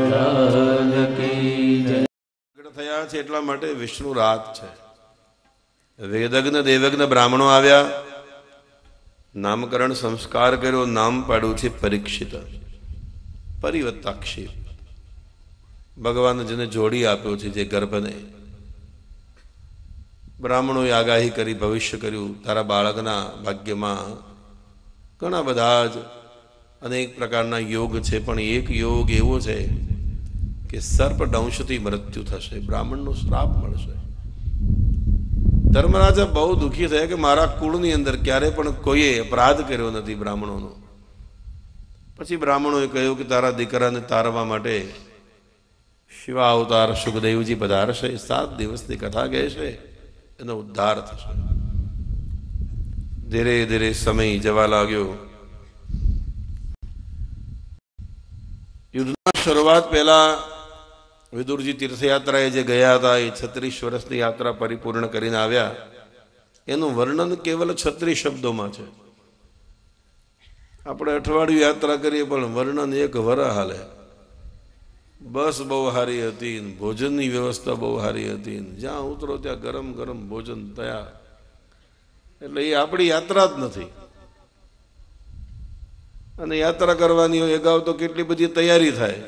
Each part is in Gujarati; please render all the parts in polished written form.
લાલ કી જય. થયા છે એટલા માટે વિષ્ણુ રાત છે. વેદજ્ઞ દેવજ્ઞ બ્રાહ્મણો આવ્યા, નામકરણ સંસ્કાર કર્યો, નામ પાડ્યું છે પરીક્ષિત, પરિવત્તાક્ષી. ભગવાન જેને જોડી આપ્યો છે, જે ગર્ભને બ્રાહ્મણોએ આગાહી કરી, ભવિષ્ય કર્યું, તારા બાળકના ભાગ્યમાં ઘણા બધા જ અનેક પ્રકારના યોગ છે, પણ એક યોગ એવો છે કે સર્પ દંશથી મૃત્યુ થશે, બ્રાહ્મણનો શ્રાપ મળશે. ધર્મરાજા બહુ દુઃખી થયા કે મારા કુળની અંદર ક્યારે પણ કોઈએ અપરાધ કર્યો નથી બ્રાહ્મણોનો. પછી બ્રાહ્મણોએ કહ્યું કે તારા દીકરાને તારવા માટે શિવા અવતાર સુખદેવજી પધારશે, 7 દિવસની કથા કહેશે, એનો ઉદ્ધાર થશે. ધીરે ધીરે સમય જવા લાગ્યો. યુદ્ધના શરૂઆત પહેલા વિદુરજી તીર્થયાત્રાએ જે ગયા હતા, એ 36 વર્ષની યાત્રા પરિપૂર્ણ કરીને આવ્યા. એનું વર્ણન કેવલ 36 શબ્દોમાં છે. આપણે અઠવાડિયું યાત્રા કરીએ પણ વર્ણન 1 વરસ હાલે. બસ બહુ સારી હતી, ભોજનની વ્યવસ્થા બહુ સારી હતી, જ્યાં ઉતરો ત્યાં ગરમ ગરમ ભોજન તૈયાર. એટલે એ આપણી યાત્રા જ નથી. અને યાત્રા કરવાની હોય અગાઉ તો કેટલી બધી તૈયારી થાય,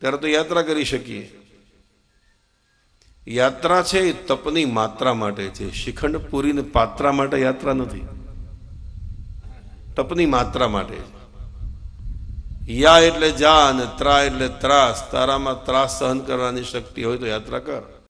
ત્યારે તો યાત્રા કરી શકીએ. યાત્રા છે એ તપની માત્રા માટે છે, શિખંડ પૂરી ને પાત્રા માટે યાત્રા નથી, તપની માત્રા માટે. યા એટલે જા અને ત્રા એટલે ત્રાસ. તારામાં ત્રાસ સહન કરવાની શક્તિ હોય તો યાત્રા કર.